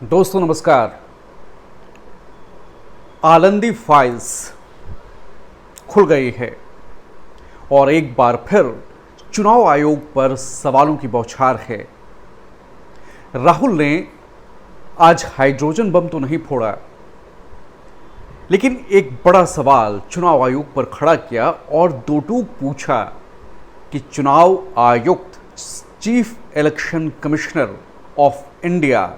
दोस्तों नमस्कार। आलंदी फाइल्स खुल गई है और एक बार फिर चुनाव आयोग पर सवालों की बौछार है। राहुल ने आज हाइड्रोजन बम तो नहीं फोड़ा, लेकिन एक बड़ा सवाल चुनाव आयोग पर खड़ा किया और दो टूक पूछा कि चुनाव आयुक्त chief election commissioner of India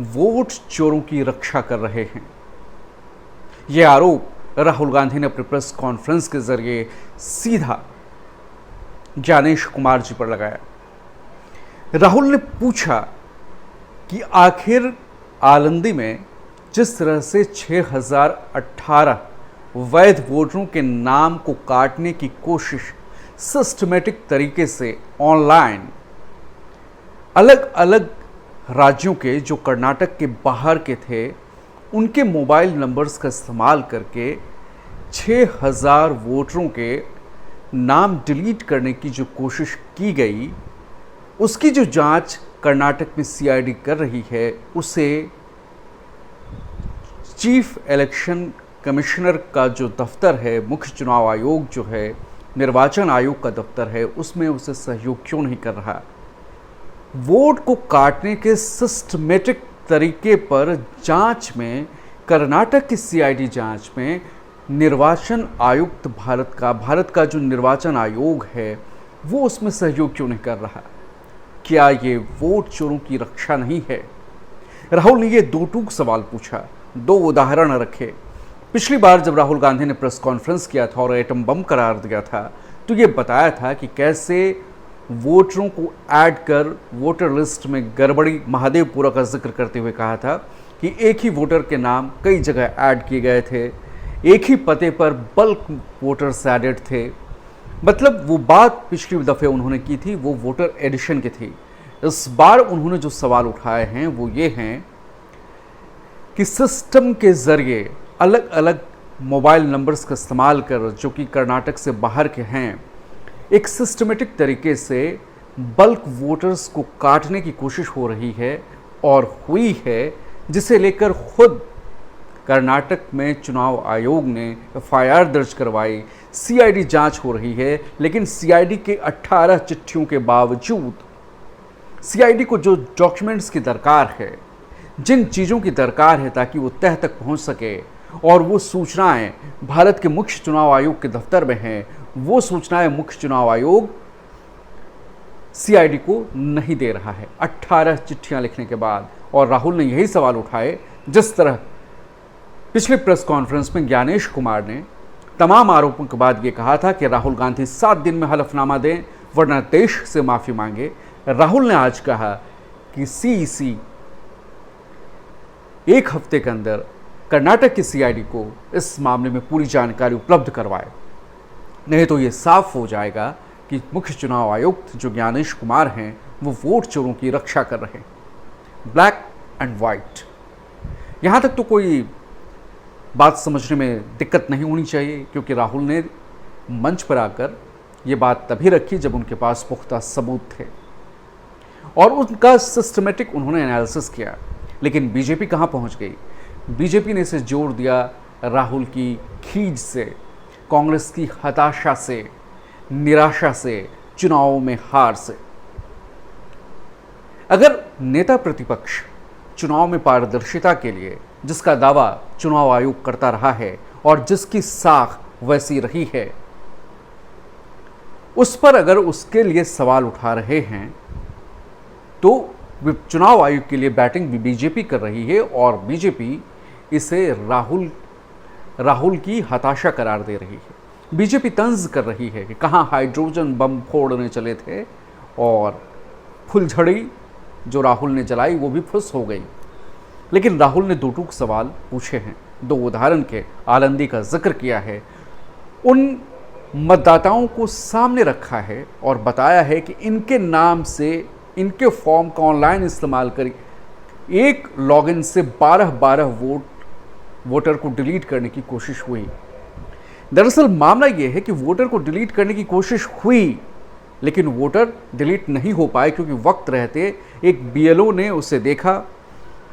vote चोरों की रक्षा कर रहे हैं। यह आरोप राहुल गांधी ने अपने प्रेस कॉन्फ्रेंस के जरिए सीधा ज्ञानेश कुमार जी पर लगाया। राहुल ने पूछा कि आखिर आलंदी में जिस तरह से 6018 वैध वोटरों के नाम को काटने की कोशिश सिस्टमेटिक तरीके से ऑनलाइन अलग अलग राज्यों के जो कर्नाटक के बाहर के थे उनके मोबाइल नंबर्स का इस्तेमाल करके 6000 वोटरों के नाम डिलीट करने की जो कोशिश की गई, उसकी जो जांच कर्नाटक में सीआईडी कर रही है, उसे चीफ इलेक्शन कमिश्नर का जो दफ्तर है, मुख्य चुनाव आयोग जो है, निर्वाचन आयोग का दफ्तर है, उसमें उसे सहयोग क्यों नहीं कर रहा। वोट को काटने के सिस्टमेटिक तरीके पर जांच में, कर्नाटक की सीआईडी जांच में निर्वाचन आयुक्त भारत का जो निर्वाचन आयोग है वो उसमें सहयोग क्यों नहीं कर रहा। क्या ये वोट चोरों की रक्षा नहीं है? राहुल ने ये दो टूक सवाल पूछा, दो उदाहरण रखे। पिछली बार जब राहुल गांधी ने प्रेस कॉन्फ्रेंस किया था और एटम बम करार दिया था तो ये बताया था कि कैसे वोटरों को ऐड कर वोटर लिस्ट में गड़बड़ी, महादेवपुरा का जिक्र करते हुए कहा था कि एक ही वोटर के नाम कई जगह ऐड किए गए थे, एक ही पते पर बल्क वोटर्स एडेड थे। मतलब वो बात पिछली दफ़े उन्होंने की थी वो वोटर एडिशन की थी। इस बार उन्होंने जो सवाल उठाए हैं वो ये हैं कि सिस्टम के ज़रिए अलग अलग मोबाइल नंबर्स का इस्तेमाल कर, जो कि कर्नाटक से बाहर के हैं, एक सिस्टमेटिक तरीके से बल्क वोटर्स को काटने की कोशिश हो रही है और हुई है, जिसे लेकर खुद कर्नाटक में चुनाव आयोग ने एफआईआर दर्ज करवाई, सीआईडी जांच हो रही है। लेकिन सीआईडी के 18 चिट्ठियों के बावजूद सीआईडी को जो डॉक्यूमेंट्स की दरकार है, जिन चीज़ों की दरकार है ताकि वो तह तक पहुंच सके और वो सूचनाएं भारत के मुख्य चुनाव आयोग के दफ्तर में हैं, वो सूचनाएं मुख्य चुनाव आयोग सीआईडी को नहीं दे रहा है 18 चिट्ठियां लिखने के बाद। और राहुल ने यही सवाल उठाए जिस तरह पिछले प्रेस कॉन्फ्रेंस में ज्ञानेश कुमार ने तमाम आरोपों के बाद ये कहा था कि राहुल गांधी 7 दिन में हलफनामा दें वरना देश से माफी मांगे। राहुल ने आज कहा कि सीईसी एक हफ्ते के अंदर कर्नाटक की सीआईडी को इस मामले में पूरी जानकारी उपलब्ध करवाए, नहीं तो ये साफ हो जाएगा कि मुख्य चुनाव आयुक्त जो ज्ञानेश कुमार हैं वो वोट चोरों की रक्षा कर रहे हैं। ब्लैक एंड वाइट, यहाँ तक तो कोई बात समझने में दिक्कत नहीं होनी चाहिए, क्योंकि राहुल ने मंच पर आकर ये बात तभी रखी जब उनके पास पुख्ता सबूत थे और उनका सिस्टमेटिक उन्होंने एनालिसिस किया। लेकिन बीजेपी कहाँ पहुँच गई? बीजेपी ने इसे जोड़ दिया राहुल की खींच से, कांग्रेस की हताशा से, निराशा से, चुनावों में हार से। अगर नेता प्रतिपक्ष चुनाव में पारदर्शिता के लिए जिसका दावा चुनाव आयोग करता रहा है और जिसकी साख वैसी रही है, उस पर अगर उसके लिए सवाल उठा रहे हैं तो चुनाव आयोग के लिए बैटिंग भी बीजेपी कर रही है और बीजेपी इसे राहुल की हताशा करार दे रही है। बीजेपी तंज कर रही है कि कहाँ हाइड्रोजन बम फोड़ने चले थे और फुलझड़ी जो राहुल ने जलाई वो भी फुस हो गई। लेकिन राहुल ने दो टूक सवाल पूछे हैं, दो उदाहरण के, आलंदी का जिक्र किया है, उन मतदाताओं को सामने रखा है और बताया है कि इनके नाम से इनके फॉर्म का ऑनलाइन इस्तेमाल कर एक लॉगिन से 12 वोटर को डिलीट करने की कोशिश हुई। दरअसल मामला यह है कि वोटर को डिलीट करने की कोशिश हुई, लेकिन वोटर डिलीट नहीं हो पाए क्योंकि वक्त रहते एक बीएलओ ने उसे देखा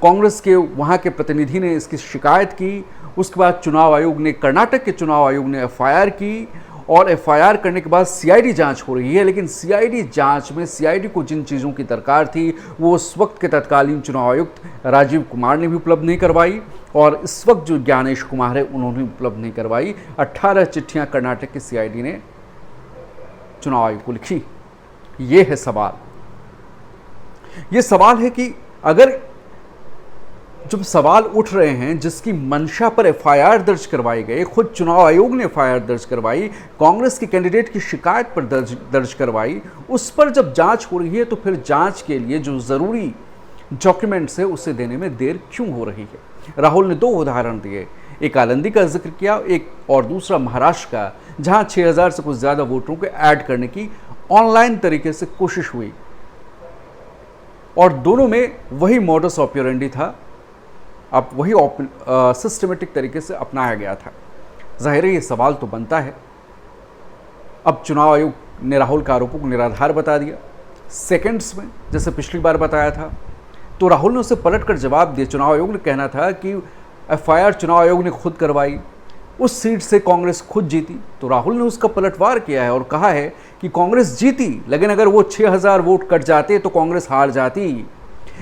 कांग्रेस के वहाँ के प्रतिनिधि ने इसकी शिकायत की। उसके बाद चुनाव आयोग ने, कर्नाटक के चुनाव आयोग ने एफआईआर की और एफआईआर करने के बाद सीआईडी जांच हो रही है। लेकिन सीआईडी जांच में सीआईडी को जिन चीज़ों की दरकार थी वो उस वक्त के तत्कालीन चुनाव आयुक्त राजीव कुमार ने भी उपलब्ध नहीं करवाई और इस वक्त जो ज्ञानेश कुमार है उन्होंने भी उपलब्ध नहीं करवाई। 18 चिट्ठियां कर्नाटक की सीआईडी ने चुनाव आयोग को लिखी। ये है सवाल। ये सवाल है कि अगर जब सवाल उठ रहे हैं जिसकी मंशा पर एफआईआर दर्ज करवाई गई, खुद चुनाव आयोग ने एफआईआर दर्ज करवाई, कांग्रेस के कैंडिडेट की शिकायत पर दर्ज करवाई, उस पर जब जांच हो रही है तो फिर जांच के लिए जो ज़रूरी डॉक्यूमेंट्स है उसे देने में देर क्यों हो रही है? राहुल ने 2 उदाहरण दिए, एक आलंदी का जिक्र किया, एक और दूसरा महाराष्ट्र का, जहां 6000 से कुछ ज़्यादा वोटरों को ऐड करने की ऑनलाइन तरीके से कोशिश हुई और दोनों में वही मॉडस ऑपरेंडी था, अब वही सिस्टमेटिक तरीके से अपनाया गया था। जाहिर है ये सवाल तो बनता है। अब चुनाव आयोग ने राहुल के आरोपों को निराधार बता दिया सेकंड्स में, जैसे पिछली बार बताया था, तो राहुल ने उसे पलटकर जवाब दिया। चुनाव आयोग ने कहना था कि एफआईआर चुनाव आयोग ने खुद करवाई, उस सीट से कांग्रेस खुद जीती, तो राहुल ने उसका पलटवार किया है और कहा है कि कांग्रेस जीती, लेकिन अगर वो 6000 वोट कट जाते तो कांग्रेस हार जाती।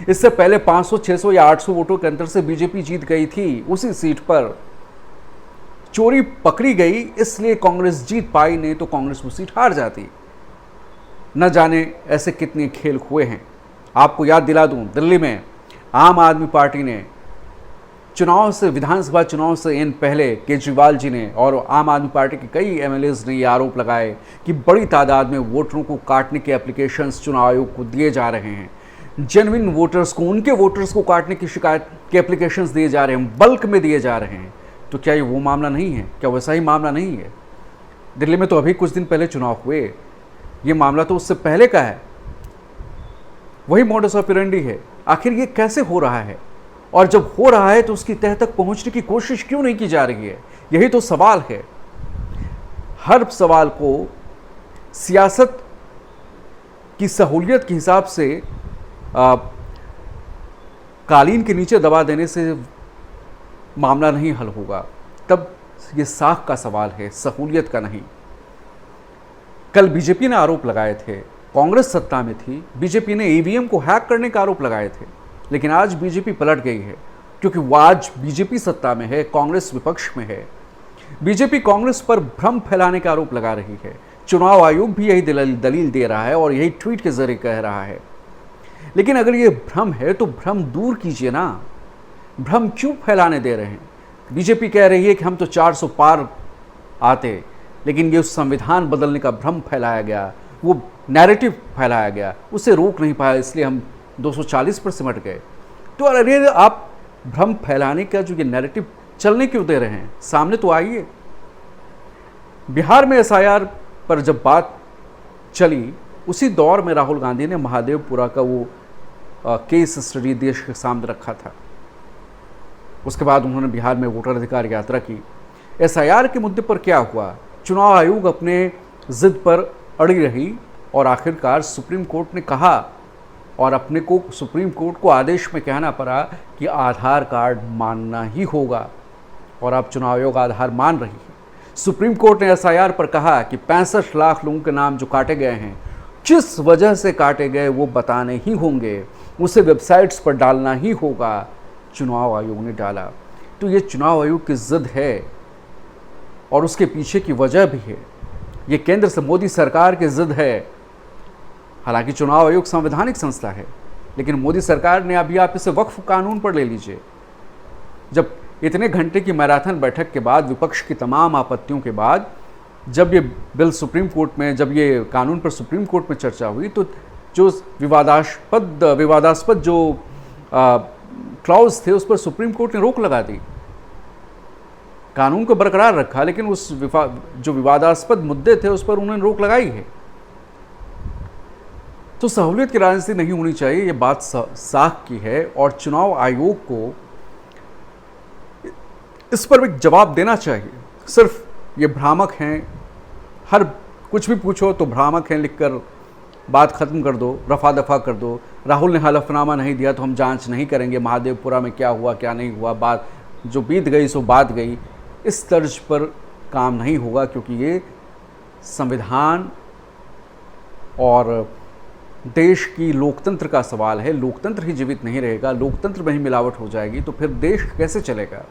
इससे पहले 500, 600 या 800 वोटों के अंतर से बीजेपी जीत गई थी उसी सीट पर। चोरी पकड़ी गई इसलिए कांग्रेस जीत पाई, नहीं तो कांग्रेस वो सीट हार जाती। न जाने ऐसे कितने खेल हुए हैं। आपको याद दिला दूं, दिल्ली में आम आदमी पार्टी ने चुनाव से, विधानसभा चुनाव से इन पहले केजरीवाल जी ने और आम आदमी पार्टी के कई एमएलएज ने ये आरोप लगाए कि बड़ी तादाद में वोटरों को काटने के एप्लीकेशंस चुनाव आयोग को दिए जा रहे हैं। जेन्युइन वोटर्स को, उनके वोटर्स को काटने की शिकायत के एप्लीकेशंस दिए जा रहे हैं, बल्क में दिए जा रहे हैं। तो क्या ये वो मामला नहीं है? क्या वैसा ही मामला नहीं है? दिल्ली में तो अभी कुछ दिन पहले चुनाव हुए, ये मामला तो उससे पहले का है, वही मॉडस ऑपरेंडी है। आखिर ये कैसे हो रहा है? और जब हो रहा है तो उसकी तह तक पहुंचने की कोशिश क्यों नहीं की जा रही है? यही तो सवाल है। हर सवाल को सियासत की सहूलियत के हिसाब से कालीन के नीचे दबा देने से मामला नहीं हल होगा। तब ये साख का सवाल है, सहूलियत का नहीं। कल बीजेपी ने आरोप लगाए थे, कांग्रेस सत्ता में थी, बीजेपी ने ईवीएम को हैक करने का आरोप लगाए थे, लेकिन आज बीजेपी पलट गई है क्योंकि वो आज बीजेपी सत्ता में है, कांग्रेस विपक्ष में है। बीजेपी कांग्रेस पर भ्रम फैलाने का आरोप लगा रही है। चुनाव आयोग भी यही दलील दे रहा है और यही ट्वीट के जरिए कह रहा है। लेकिन अगर ये भ्रम है तो भ्रम दूर कीजिए ना, भ्रम क्यों फैलाने दे रहे हैं? बीजेपी कह रही है कि हम तो 400 पार आते, लेकिन ये उस संविधान बदलने का भ्रम फैलाया गया, वो नैरेटिव फैलाया गया, उसे रोक नहीं पाया, इसलिए हम 240 पर सिमट गए। तो अरे आप भ्रम फैलाने का जो ये नैरेटिव चलने क्यों दे रहे हैं? सामने तो आइए। बिहार में एसआईआर पर जब बात चली, उसी दौर में राहुल गांधी ने महादेवपुरा का वो केस स्टडी देश के सामने रखा था। उसके बाद उन्होंने बिहार में वोटर अधिकार यात्रा की। एसआईआर के मुद्दे पर क्या हुआ? चुनाव आयोग अपने जिद पर अड़ी रही और आखिरकार सुप्रीम कोर्ट ने कहा और अपने को सुप्रीम कोर्ट को आदेश में कहना पड़ा कि आधार कार्ड मानना ही होगा, और अब चुनाव आयोग आधार मान रही है। सुप्रीम कोर्ट ने एसआईआर पर कहा कि 65 लाख लोगों के नाम जो काटे गए हैं, जिस वजह से काटे गए वो बताने ही होंगे, उसे वेबसाइट्स पर डालना ही होगा। चुनाव आयोग ने डाला। तो ये चुनाव आयोग की जिद है और उसके पीछे की वजह भी है। ये केंद्र से मोदी सरकार की जिद है। हालांकि चुनाव आयोग संवैधानिक संस्था है, लेकिन मोदी सरकार ने अभी, आप इसे वक्फ कानून पर ले लीजिए, जब इतने घंटे की मैराथन बैठक के बाद, विपक्ष की तमाम आपत्तियों के बाद, जब ये बिल सुप्रीम कोर्ट में, जब ये कानून पर सुप्रीम कोर्ट में चर्चा हुई, तो जो विवादास्पद जो क्लॉज थे उस पर सुप्रीम कोर्ट ने रोक लगा दी। कानून को बरकरार रखा, लेकिन उस जो विवादास्पद मुद्दे थे उस पर उन्होंने रोक लगाई है। तो सहूलियत की राजनीति नहीं होनी चाहिए, ये बात साख की है। और चुनाव आयोग को इस पर भी जवाब देना चाहिए। सिर्फ ये भ्रामक हैं, हर कुछ भी पूछो तो भ्रामक हैं लिखकर बात ख़त्म कर दो, रफा दफा कर दो। राहुल ने हलफनामा नहीं दिया तो हम जांच नहीं करेंगे, महादेवपुरा में क्या हुआ क्या नहीं हुआ, बात जो बीत गई सो बात गई, इस तर्ज पर काम नहीं होगा, क्योंकि ये संविधान और देश की लोकतंत्र का सवाल है। लोकतंत्र ही जीवित नहीं रहेगा, लोकतंत्र में ही मिलावट हो जाएगी तो फिर देश कैसे चलेगा।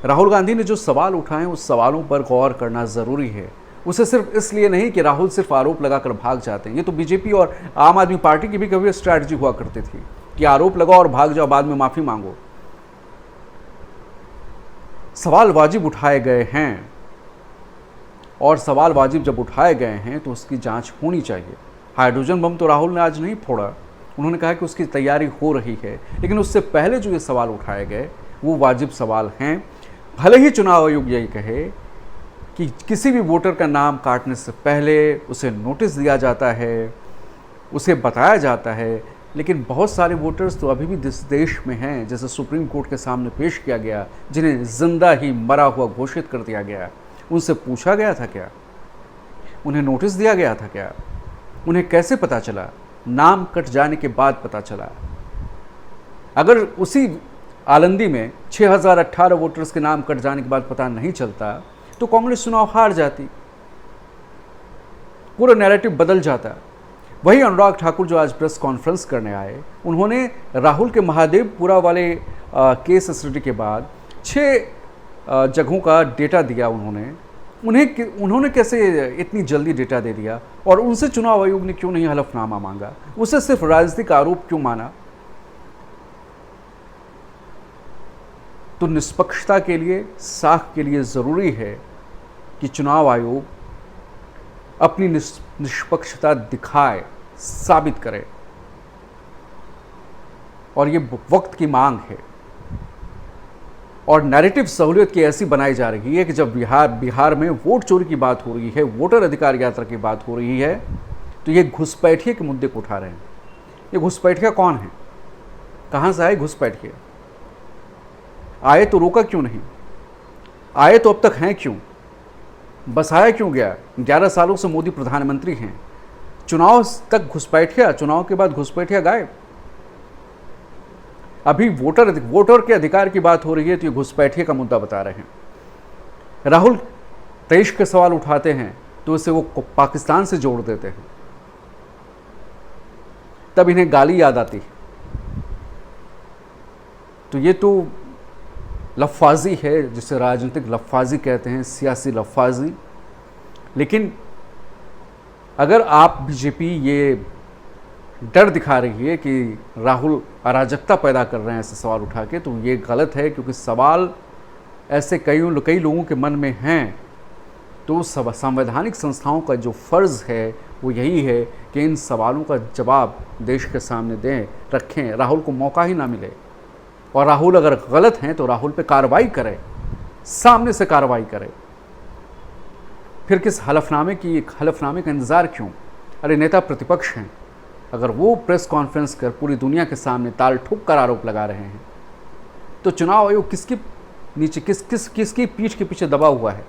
राहुल गांधी ने जो सवाल उठाए उस सवालों पर गौर करना ज़रूरी है। उसे सिर्फ इसलिए नहीं कि राहुल सिर्फ आरोप लगाकर भाग जाते हैं। ये तो बीजेपी और आम आदमी पार्टी की भी कभी स्ट्रैटेजी हुआ करती थी कि आरोप लगाओ और भाग जाओ, बाद में माफ़ी मांगो। सवाल वाजिब उठाए गए हैं और सवाल वाजिब जब उठाए गए हैं तो उसकी जांच होनी चाहिए। हाइड्रोजन बम तो राहुल ने आज नहीं फोड़ा, उन्होंने कहा कि उसकी तैयारी हो रही है, लेकिन उससे पहले जो ये सवाल उठाए गए वो वाजिब सवाल हैं। भले ही चुनाव आयोग यही कहे कि किसी भी वोटर का नाम काटने से पहले उसे नोटिस दिया जाता है, उसे बताया जाता है, लेकिन बहुत सारे वोटर्स तो अभी भी इस देश में हैं, जैसे सुप्रीम कोर्ट के सामने पेश किया गया, जिन्हें जिंदा ही मरा हुआ घोषित कर दिया गया। उनसे पूछा गया था क्या? उन्हें नोटिस दिया गया था क्या? उन्हें कैसे पता चला? नाम कट जाने के बाद पता चला। अगर उसी आलंदी में 6018 वोटर्स के नाम कट जाने के बाद पता नहीं चलता तो कांग्रेस चुनाव हार जाती, पूरा नैरेटिव बदल जाता। वही अनुराग ठाकुर जो आज प्रेस कॉन्फ्रेंस करने आए, उन्होंने राहुल के महादेवपुरा वाले केस स्टडी के बाद 6 जगहों का डेटा दिया। उन्होंने कैसे इतनी जल्दी डेटा दे दिया और उनसे चुनाव आयोग ने क्यों नहीं हलफनामा मांगा? उसे सिर्फ राजनीतिक आरोप क्यों माना? तो निष्पक्षता के लिए, साख के लिए ज़रूरी है कि चुनाव आयोग अपनी निष्पक्षता दिखाए, साबित करे, और ये वक्त की मांग है। और नैरेटिव सहूलियत की ऐसी बनाई जा रही है कि जब बिहार में वोट चोरी की बात हो रही है, वोटर अधिकार यात्रा की बात हो रही है, तो ये घुसपैठिए के मुद्दे को उठा रहे हैं। ये घुसपैठिया कौन है? कहाँ से आए घुसपैठिए? आए तो रोका क्यों नहीं? आए तो अब तक हैं क्यों? बसाया क्यों गया? 11 सालों से मोदी प्रधानमंत्री हैं, चुनाव तक घुसपैठिया, चुनाव के बाद घुसपैठिया गायब। अभी वोटर के अधिकार की बात हो रही है तो ये घुसपैठिए का मुद्दा बता रहे हैं। राहुल देश के सवाल उठाते हैं तो इसे वो पाकिस्तान से जोड़ देते हैं, तब इन्हें गाली याद आती है। तो ये तो लफ्फाजी है, जिसे राजनीतिक लफ्फाजी कहते हैं, सियासी लफ्फाजी। लेकिन अगर आप बीजेपी ये डर दिखा रही है कि राहुल अराजकता पैदा कर रहे हैं ऐसे सवाल उठा के, तो ये गलत है, क्योंकि सवाल ऐसे कई लोगों के मन में हैं। तो संवैधानिक संस्थाओं का जो फ़र्ज़ है वो यही है कि इन सवालों का जवाब देश के सामने दें, रखें, राहुल को मौका ही ना मिले। और राहुल अगर गलत हैं तो राहुल पे कार्रवाई करें, सामने से कार्रवाई करें। फिर किस हलफनामे का इंतज़ार क्यों? अरे नेता प्रतिपक्ष हैं, अगर वो प्रेस कॉन्फ्रेंस कर पूरी दुनिया के सामने ताल ठोक कर आरोप लगा रहे हैं, तो चुनाव आयोग किसकी नीचे किसकी पीठ के पीछे दबा हुआ है?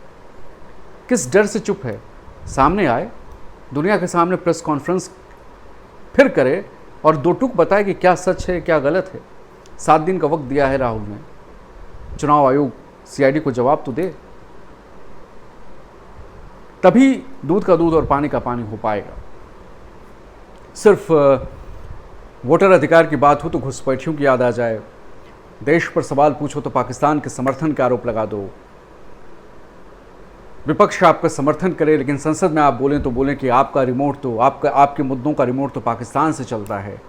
किस डर से चुप है? सामने आए, दुनिया के सामने प्रेस कॉन्फ्रेंस फिर करे और दो टूक बताए कि क्या सच है क्या गलत है। 7 दिन का वक्त दिया है राहुल ने, चुनाव आयोग सीआईडी को जवाब तो दे, तभी दूध का दूध और पानी का पानी हो पाएगा। सिर्फ वोटर अधिकार की बात हो तो घुसपैठियों की याद आ जाए, देश पर सवाल पूछो तो पाकिस्तान के समर्थन का आरोप लगा दो, विपक्ष आपका समर्थन करे लेकिन संसद में आप बोलें तो बोलें कि आपका रिमोट तो आपके मुद्दों का रिमोट तो पाकिस्तान से चलता है।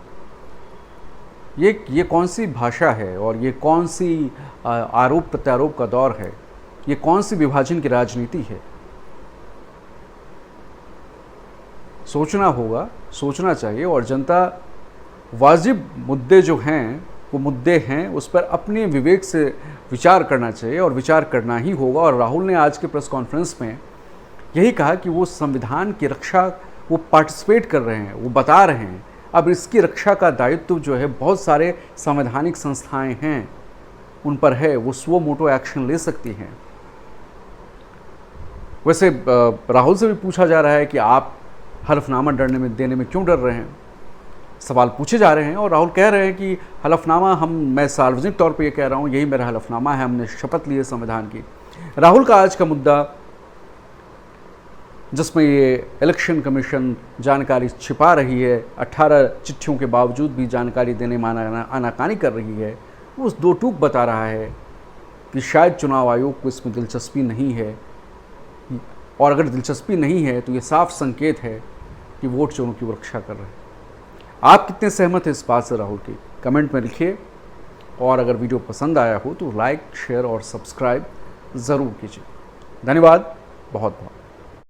ये कौन सी भाषा है और ये कौन सी आरोप प्रत्यारोप का दौर है? ये कौन सी विभाजन की राजनीति है? सोचना होगा, सोचना चाहिए, और जनता वाजिब मुद्दे जो हैं वो मुद्दे हैं, उस पर अपने विवेक से विचार करना चाहिए और विचार करना ही होगा। और राहुल ने आज के प्रेस कॉन्फ्रेंस में यही कहा कि वो संविधान की रक्षा वो पार्टिसिपेट कर रहे हैं, वो बता रहे हैं। अब इसकी रक्षा का दायित्व जो है बहुत सारे संवैधानिक संस्थाएं हैं उन पर है, वो स्वो मोटो एक्शन ले सकती हैं। वैसे राहुल से भी पूछा जा रहा है कि आप हलफनामा देने में क्यों डर रहे हैं, सवाल पूछे जा रहे हैं। और राहुल कह रहे हैं कि हलफनामा मैं सार्वजनिक तौर पे ये कह रहा हूँ, यही मेरा हलफनामा है, हमने शपथ ली है संविधान की। राहुल का आज का मुद्दा, जिसमें ये इलेक्शन कमीशन जानकारी छिपा रही है, 18 चिट्ठियों के बावजूद भी जानकारी देने में आनाकानी कर रही है, उस दो टूक बता रहा है कि शायद चुनाव आयोग को इसमें दिलचस्पी नहीं है, और अगर दिलचस्पी नहीं है तो ये साफ संकेत है कि वोट चोरों की रक्षा कर रहे हैं। आप कितने सहमत हैं इस बात से राहुल की, कमेंट में लिखिए। और अगर वीडियो पसंद आया हो तो लाइक, शेयर और सब्सक्राइब ज़रूर कीजिए। धन्यवाद बहुत बहुत।